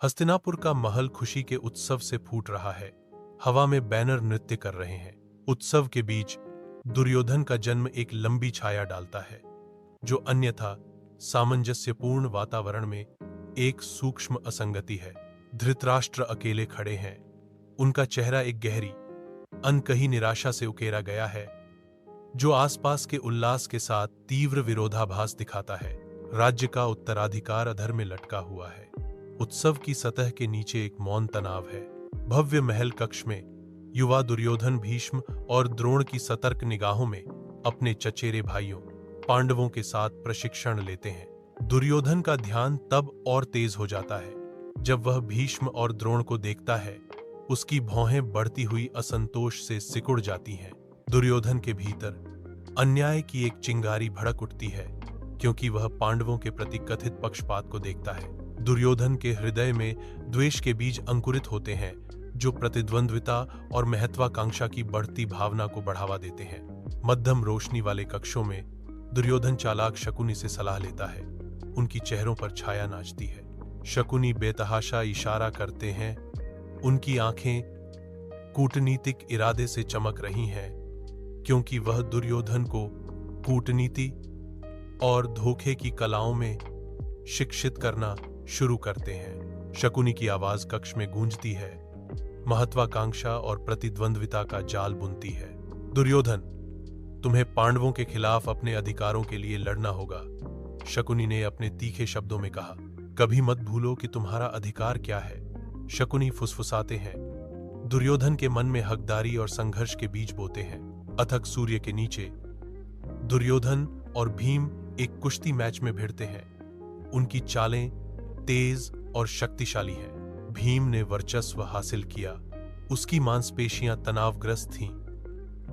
हस्तिनापुर का महल खुशी के उत्सव से फूट रहा है। हवा में बैनर नृत्य कर रहे हैं। उत्सव के बीच दुर्योधन का जन्म एक लंबी छाया डालता है, जो अन्यथा सामंजस्यपूर्ण वातावरण में एक सूक्ष्म असंगति है। धृतराष्ट्र अकेले खड़े हैं। उनका चेहरा एक गहरी, अनकही निराशा से उकेरा गया है, जो आसपास के उल्लास के साथ तीव्र विरोधाभास दिखाता है। राज्य का उत्तराधिकार अधर में लटका हुआ है। उत्सव की सतह के नीचे एक मौन तनाव है। भव्य महल कक्ष में युवा दुर्योधन भीष्म और द्रोण की सतर्क निगाहों में अपने चचेरे भाइयों पांडवों के साथ प्रशिक्षण लेते हैं। दुर्योधन का ध्यान तब और तेज हो जाता है जब वह भीष्म और द्रोण को देखता है। उसकी भौहें बढ़ती हुई असंतोष से सिकुड़ जाती हैं। दुर्योधन के भीतर अन्याय की एक चिंगारी भड़क उठती है, क्योंकि वह पांडवों के प्रति कथित पक्षपात को देखता है। दुर्योधन के हृदय में द्वेष के बीज अंकुरित होते हैं, जो प्रतिद्वंद्विता और महत्वाकांक्षा की बढ़ती भावना को बढ़ावा देते हैं। मध्यम रोशनी वाले कक्षों में दुर्योधन चालाक शकुनी से सलाह लेता है। उनकी चेहरों पर छाया नाचती है। शकुनी बेतहाशा इशारा करते हैं। उनकी आंखें कूटनीतिक इरादे से चमक रही हैं, क्योंकि वह दुर्योधन को कूटनीति और धोखे की कलाओं में शिक्षित करना शुरू करते हैं। शकुनी की आवाज कक्ष में गूंजती है, महत्वाकांक्षा और प्रतिद्वंद्विता का जाल बुनती है। दुर्योधन, तुम्हें पांडवों के खिलाफ अपने अधिकारों के लिए लड़ना होगा, शकुनी ने अपने तीखे शब्दों में कहा। कभी मत भूलो कि तुम्हारा अधिकार क्या है, शकुनी फुसफुसाते हैं। दुर्योधन के मन में हकदारी और संघर्ष के बीज बोते हैं। अथक सूर्य के नीचे दुर्योधन और भीम एक कुश्ती मैच में भिड़ते हैं। उनकी चालें तेज और शक्तिशाली हैं। भीम ने वर्चस्व हासिल किया। उसकी मांसपेशियां तनावग्रस्त थीं,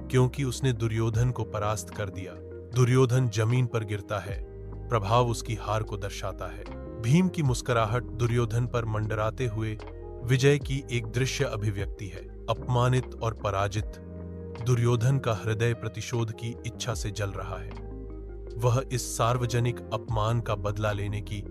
क्योंकि उसने दुर्योधन को परास्त कर दिया। दुर्योधन जमीन पर गिरता है। प्रभाव उसकी हार को दर्शाता है। भीम की मुस्कुराहट दुर्योधन पर मंडराते हुए विजय की एक दृश्य अभिव्यक्ति है। अपमानित और पराजित दुर्योधन का हृदय प्रतिशोध की इच्छा से जल रहा है। वह इस सार्वजनिक अपमान का बदला लेने की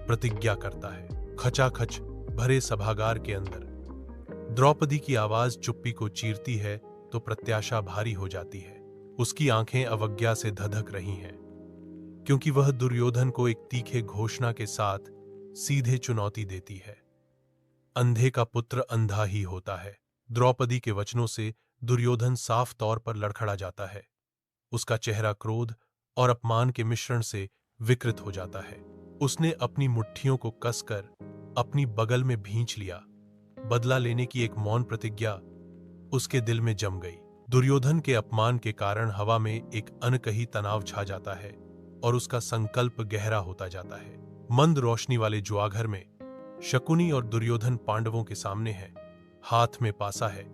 प्रतिज्ञा करता है। खचाखच भरे सभागार के अंदर द्रौपदी की आवाज चुप्पी को चीरती है तो प्रत्याशा भारी हो जाती है। उसकी आंखें अवज्ञा से धधक रही हैं, क्योंकि वह दुर्योधन को एक तीखे घोषणा के साथ सीधे चुनौती देती है। अंधे का पुत्र अंधा ही होता है। द्रौपदी के वचनों से दुर्योधन साफ तौर पर लड़खड़ा जाता है। उसका चेहरा क्रोध और अपमान के मिश्रण से विकृत हो जाता है। उसने अपनी मुट्ठियों को कसकर अपनी बगल में भींच लिया। बदला लेने की एक मौन प्रतिज्ञा उसके दिल में जम गई। दुर्योधन के अपमान के कारण हवा में एक अनकही तनाव छा जाता है और उसका संकल्प गहरा होता जाता है। मंद रोशनी वाले जुआघर में शकुनी और दुर्योधन पांडवों के सामने हैं। हाथ में पासा है।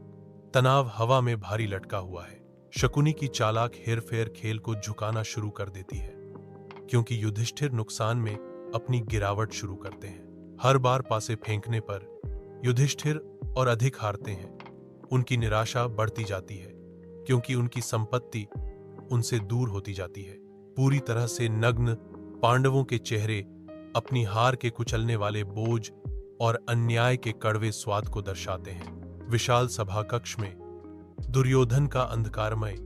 तनाव हवा में भारी लटका हुआ है। शकुनी की चालाक हेरफेर खेल को झुकाना शुरू कर देती है, क्योंकि युधिष्ठिर नुकसान में अपनी गिरावट शुरू करते हैं। हर बार पासे फेंकने पर युधिष्ठिर और अधिक हारते हैं। उनकी निराशा बढ़ती जाती है, क्योंकि उनकी संपत्ति उनसे दूर होती जाती है। पूरी तरह से नग्न पांडवों के चेहरे अपनी हार के कुचलने वाले बोझ और अन्याय के कड़वे स्वाद को दर्शाते हैं। विशाल सभा कक्ष में दुर्योधन का अंधकारमय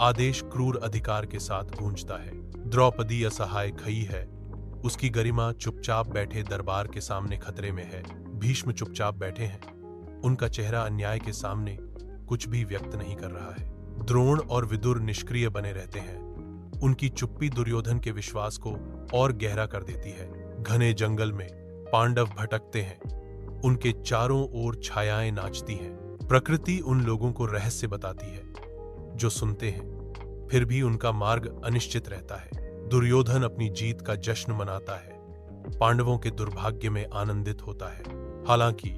आदेश क्रूर अधिकार के साथ गूंजता है। द्रौपदी असहाय खई है। उसकी गरिमा चुपचाप बैठे दरबार के सामने खतरे में है। भीष्म चुपचाप बैठे हैं। उनका चेहरा अन्याय के सामने कुछ भी व्यक्त नहीं कर रहा है। द्रोण और विदुर निष्क्रिय बने रहते हैं। उनकी चुप्पी दुर्योधन के विश्वास को और गहरा कर देती है। घने जंगल में पांडव भटकते हैं। उनके चारों ओर छायाएं नाचती हैं। प्रकृति उन लोगों को रहस्य बताती है जो सुनते हैं, फिर भी उनका मार्ग अनिश्चित रहता है। दुर्योधन अपनी जीत का जश्न मनाता है। पांडवों के दुर्भाग्य में आनंदित होता है, हालांकि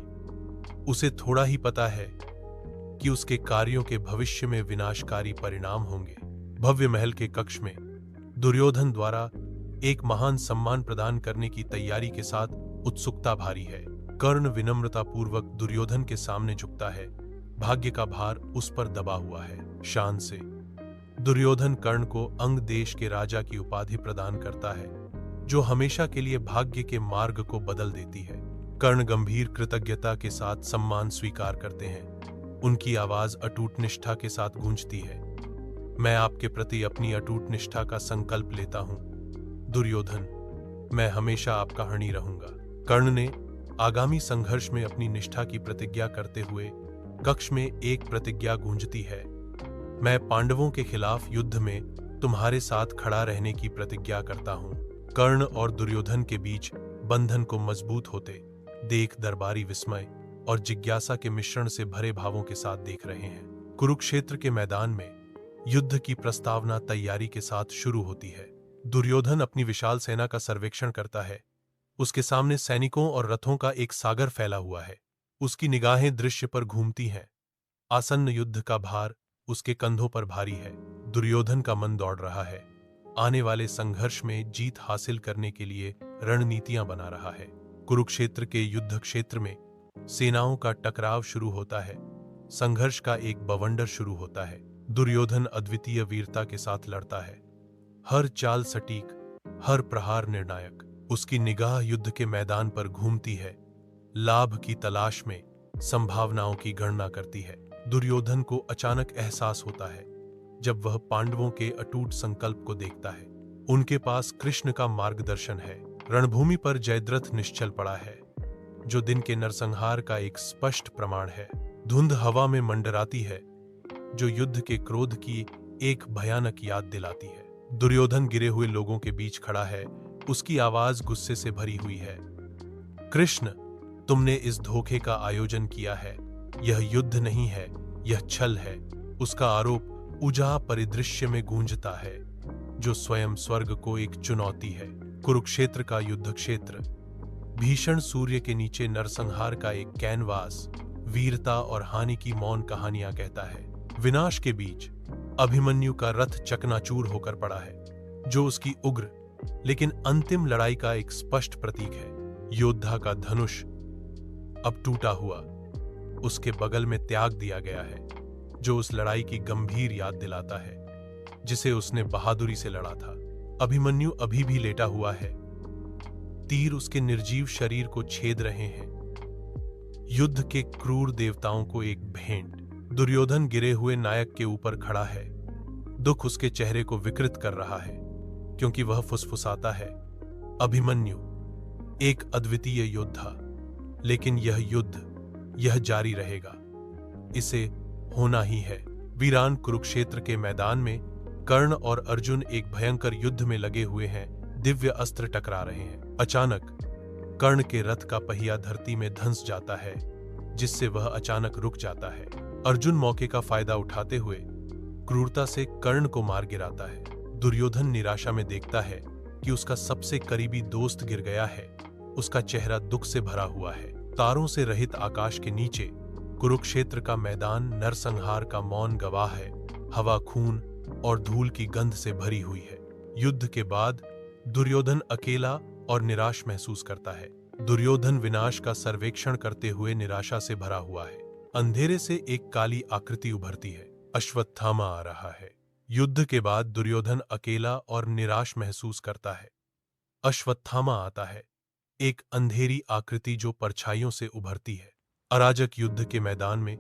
उसे थोड़ा ही पता है कि उसके कार्यों के भविष्य में विनाशकारी परिणाम होंगे। भव्य महल के कक्ष में दुर्योधन द्वारा एक महान सम्मान प्रदान करने की तैयारी के साथ उत्सुकता भारी है। कर्ण विनम्रतापूर्वक दुर्योधन के सामने झुकता है। भाग्य का भार उस पर दबा हुआ है। शान से दुर्योधन कर्ण को अंग देश के राजा की उपाधि प्रदान करता है, जो हमेशा के लिए भाग्य के मार्ग को बदल देती है। कर्ण गंभीर कृतज्ञता के साथ सम्मान स्वीकार करते हैं। उनकी आवाज अटूट निष्ठा के साथ गूंजती है। मैं आपके प्रति अपनी अटूट निष्ठा का संकल्प लेता हूं दुर्योधन, मैं हमेशा आपका ऋणी रहूंगा। कर्ण ने आगामी संघर्ष में अपनी निष्ठा की प्रतिज्ञा करते हुए कक्ष में एक प्रतिज्ञा गूंजती है। मैं पांडवों के खिलाफ युद्ध में तुम्हारे साथ खड़ा रहने की प्रतिज्ञा करता हूं। कर्ण और दुर्योधन के बीच बंधन को मजबूत होते देख दरबारी विस्मय और जिज्ञासा के मिश्रण से भरे भावों के साथ देख रहे हैं। कुरुक्षेत्र के मैदान में युद्ध की प्रस्तावना तैयारी के साथ शुरू होती है। दुर्योधन अपनी विशाल सेना का सर्वेक्षण करता है। उसके सामने सैनिकों और रथों का एक सागर फैला हुआ है। उसकी निगाहें दृश्य पर घूमती हैं। आसन्न युद्ध का भार उसके कंधों पर भारी है। दुर्योधन का मन दौड़ रहा है। आने वाले संघर्ष में जीत हासिल करने के लिए रणनीतियां बना रहा है। कुरुक्षेत्र के युद्ध क्षेत्र में सेनाओं का टकराव शुरू होता है। संघर्ष का एक बवंडर शुरू होता है। दुर्योधन अद्वितीय वीरता के साथ लड़ता है। हर चाल सटीक, हर प्रहार निर्णायक। उसकी निगाह युद्ध के मैदान पर घूमती है, लाभ की तलाश में, संभावनाओं की गणना करती है। दुर्योधन को अचानक एहसास होता है जब वह पांडवों के अटूट संकल्प को देखता है। उनके पास कृष्ण का मार्गदर्शन है। रणभूमि पर जयद्रथ निश्चल पड़ा है, जो दिन के नरसंहार का एक स्पष्ट प्रमाण है। धुंध हवा में मंडराती है, जो युद्ध के क्रोध की एक भयानक याद दिलाती है। दुर्योधन गिरे हुए लोगों के बीच खड़ा है। उसकी आवाज गुस्से से भरी हुई है। कृष्ण, तुमने इस धोखे का आयोजन किया है। यह युद्ध नहीं है, यह छल है। उसका आरोप उजा परिदृश्य में गूंजता है, जो स्वयं स्वर्ग को एक चुनौती है। कुरुक्षेत्र का युद्ध क्षेत्र भीषण सूर्य के नीचे नरसंहार का एक कैनवास, वीरता और हानि की मौन कहानियां कहता है। विनाश के बीच अभिमन्यु का रथ चकनाचूर होकर पड़ा है, जो उसकी उग्र लेकिन अंतिम लड़ाई का एक स्पष्ट प्रतीक है। योद्धा का धनुष अब टूटा हुआ उसके बगल में त्याग दिया गया है, जो उस लड़ाई की गंभीर याद दिलाता है जिसे उसने बहादुरी से लड़ा था। अभिमन्यु अभी भी लेटा हुआ है। तीर उसके निर्जीव शरीर को छेद रहे हैं। युद्ध के क्रूर देवताओं को एक भेंट। दुर्योधन गिरे हुए नायक के ऊपर खड़ा है। दुख उसके चेहरे को विकृत कर रहा है, क्योंकि वह फुसफुसाता है, अभिमन्यु एक अद्वितीय योद्धा, लेकिन यह युद्ध यह जारी रहेगा। इसे होना ही है। वीरान कुरुक्षेत्र के मैदान में कर्ण और अर्जुन एक भयंकर युद्ध में लगे हुए हैं। दिव्य अस्त्र टकरा रहे हैं। अचानक कर्ण के रथ का पहिया धरती में धंस जाता है, जिससे वह अचानक रुक जाता है। अर्जुन मौके का फायदा उठाते हुए क्रूरता से कर्ण को मार गिराता है। दुर्योधन निराशा में देखता है कि उसका सबसे करीबी दोस्त गिर गया है। उसका चेहरा दुख से भरा हुआ है। तारों से रहित आकाश के नीचे कुरुक्षेत्र का मैदान नरसंहार का मौन गवाह है। हवा खून और धूल की गंध से भरी हुई है। युद्ध के बाद दुर्योधन अकेला और निराश महसूस करता है। दुर्योधन विनाश का सर्वेक्षण करते हुए निराशा से भरा हुआ है। अंधेरे से एक काली आकृति उभरती है। अश्वत्थामा आ रहा है। युद्ध के बाद दुर्योधन अकेला और निराश महसूस करता है। अश्वत्थामा आता है, एक अंधेरी आकृति जो परछाइयों से उभरती है। अराजक युद्ध के मैदान में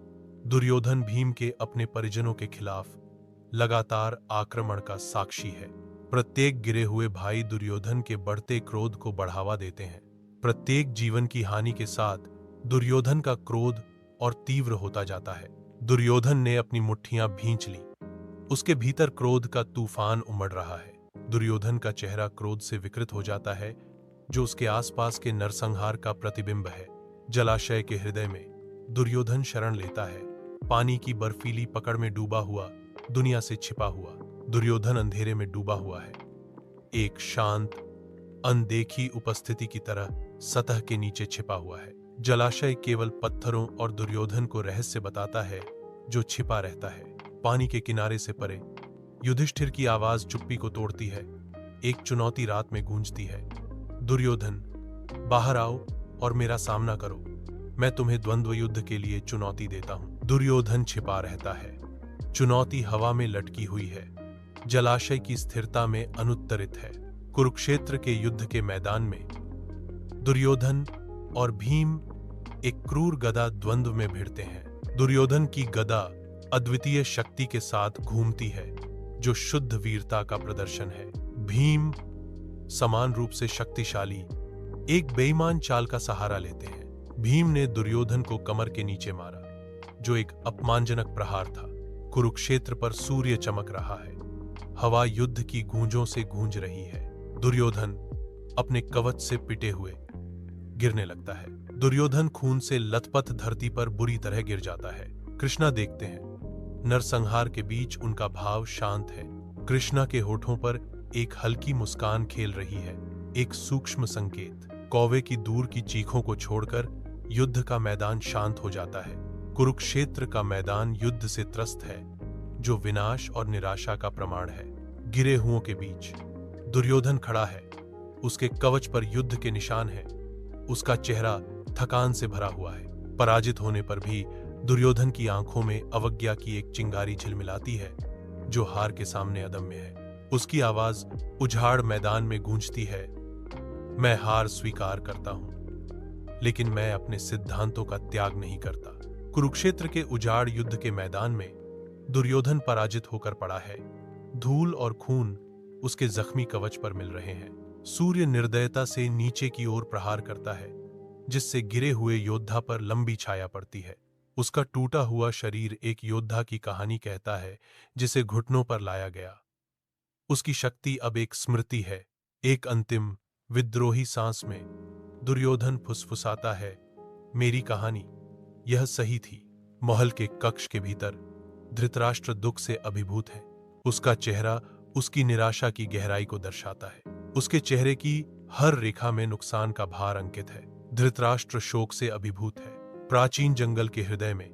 दुर्योधन भीम के अपने परिजनों के खिलाफ लगातार आक्रमण का साक्षी है। प्रत्येक गिरे हुए भाई दुर्योधन के बढ़ते क्रोध को बढ़ावा देते हैं। प्रत्येक जीवन की हानि के साथ दुर्योधन का क्रोध और तीव्र होता जाता है। दुर्योधन ने अपनी मुट्ठियां भींच ली। उसके भीतर क्रोध का तूफान उमड़ रहा है। दुर्योधन का चेहरा क्रोध से विकृत हो जाता है, जो उसके आसपास के नरसंहार का प्रतिबिंब है। जलाशय के हृदय में दुर्योधन शरण लेता है। पानी की बर्फीली पकड़ में डूबा हुआ, दुनिया से छिपा हुआ दुर्योधन अंधेरे में डूबा हुआ है। एक शांत, अनदेखी उपस्थिति की तरह सतह के नीचे छिपा हुआ है। जलाशय केवल पत्थरों और दुर्योधन को रहस्य बताता है, जो छिपा रहता है पानी के किनारे से परे। युधिष्ठिर की आवाज चुप्पी को तोड़ती है। एक चुनौती रात में गूंजती है। दुर्योधन, बाहर आओ और मेरा सामना करो। मैं तुम्हें द्वंद्व युद्ध के लिए चुनौती देता हूं। दुर्योधन छिपा रहता है। चुनौती हवा में लटकी हुई है, जलाशय की स्थिरता में अनुत्तरित है। कुरुक्षेत्र के युद्ध के मैदान में दुर्योधन और भीम एक क्रूर गदा द्वंद्व में भिड़ते हैं। दुर्योधन की गदा अद्वितीय शक्ति के साथ घूमती है, जो शुद्ध वीरता का प्रदर्शन है। भीम समान रूप से शक्तिशाली एक बेईमान चाल का सहारा लेते हैं। भीम ने दुर्योधन को कमर के नीचे मारा, जो एक अपमानजनक प्रहार था। कुरुक्षेत्र पर सूर्य चमक रहा है, हवा युद्ध की गूंजों से गूंज रही है। दुर्योधन अपने कवच से पिटे हुए गिरने लगता है। दुर्योधन खून से लथपथ धरती पर बुरी तरह गिर जाता है। कृष्णा देखते हैं। नरसंहार के बीच उनका भाव शांत है। कृष्णा के होठों पर एक हल्की मुस्कान खेल रही है, एक सूक्ष्म संकेत। कौवे की दूर की चीखों को छोड़कर युद्ध का मैदान शांत हो जाता है। कुरुक्षेत्र का मैदान युद्ध से त्रस्त है, जो विनाश और निराशा का प्रमाण है। गिरे हुओं के बीच दुर्योधन खड़ा है। उसके कवच पर युद्ध के निशान हैं। उसका चेहरा थकान से भरा हुआ है। पराजित होने पर भी दुर्योधन की आंखों में अवज्ञा की एक चिंगारी झिलमिलाती है, जो हार के सामने अदम्य है। उसकी आवाज उजाड़ मैदान में गूंजती है, मैं हार स्वीकार करता हूं, लेकिन मैं अपने सिद्धांतों का त्याग नहीं करता। कुरुक्षेत्र के उजाड़ युद्ध के मैदान में दुर्योधन पराजित होकर पड़ा है। धूल और खून उसके जख्मी कवच पर मिल रहे हैं। सूर्य निर्दयता से नीचे की ओर प्रहार करता है, जिससे गिरे हुए योद्धा पर लंबी छाया पड़ती है। उसका टूटा हुआ शरीर एक योद्धा की कहानी कहता है, जिसे घुटनों पर लाया गया। उसकी शक्ति अब एक स्मृति है। एक अंतिम विद्रोही सांस में दुर्योधन फुसफुसाता है, मेरी कहानी यह सही थी। महल के कक्ष के भीतर धृतराष्ट्र दुख से अभिभूत है। उसका चेहरा उसकी निराशा की गहराई को दर्शाता है। उसके चेहरे की हर रेखा में नुकसान का भार अंकित है। धृतराष्ट्र शोक से अभिभूत है। प्राचीन जंगल के हृदय में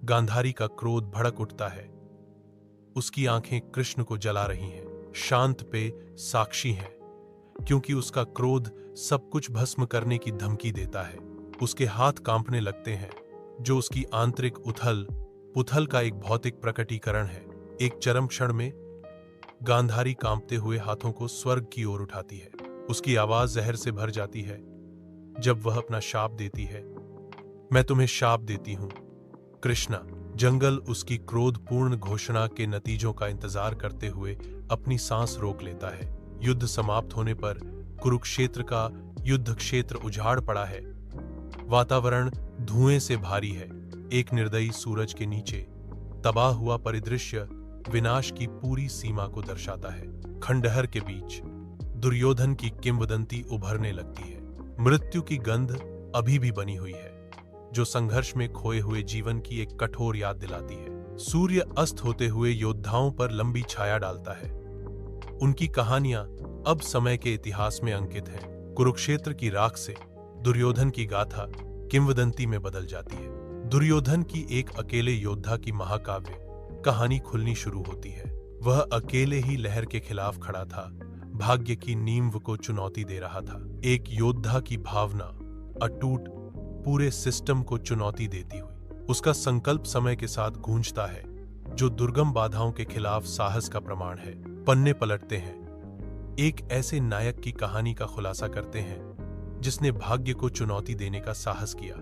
गांधारी का क्रोध भड़क उठता है। उसकी आंखें कृष्ण को जला रही हैं। शांत पे साक्षी हैं, क्योंकि उसका क्रोध सब कुछ भस्म करने की धमकी देता है। उसके हाथ कांपने लगते हैं, जो उसकी आंतरिक उथल पुथल का एक भौतिक प्रकटीकरण है। एक चरम क्षण में गांधारी कांपते हुए हाथों को स्वर्ग की ओर उठाती है। उसकी आवाज जहर से भर जाती है जब वह अपना शाप देती है, मैं तुम्हें शाप देती हूं कृष्णा। जंगल उसकी क्रोधपूर्ण घोषणा के नतीजों का इंतजार करते हुए अपनी सांस रोक लेता है। युद्ध समाप्त होने पर कुरुक्षेत्र का युद्ध क्षेत्र उजाड़ पड़ा है। वातावरण धुएं से भारी है। एक निर्दयी सूरज के नीचे तबाह हुआ परिदृश्य विनाश की पूरी सीमा को दर्शाता है। खंडहर के बीच दुर्योधन की किंवदंती उभरने लगती है। मृत्यु की गंध अभी भी बनी हुई है, जो संघर्ष में खोए हुए जीवन की एक कठोर याद दिलाती है। सूर्य अस्त होते हुए योद्धाओं पर लंबी छाया डालता है। उनकी कहानियां अब समय के इतिहास में अंकित हैं। कुरुक्षेत्र की राख से दुर्योधन की गाथा किंवदंती में बदल जाती है। दुर्योधन की एक अकेले योद्धा की महाकाव्य कहानी खुलनी शुरू होती है। वह अकेले ही लहर के खिलाफ खड़ा था, भाग्य की नींव को चुनौती दे रहा था। एक योद्धा की भावना अटूट पूरे सिस्टम को चुनौती देती हुई। उसका संकल्प समय के साथ गूंजता है, जो दुर्गम बाधाओं के खिलाफ साहस का प्रमाण है। पन्ने पलटते हैं, एक ऐसे नायक की कहानी का खुलासा करते हैं जिसने भाग्य को चुनौती देने का साहस किया।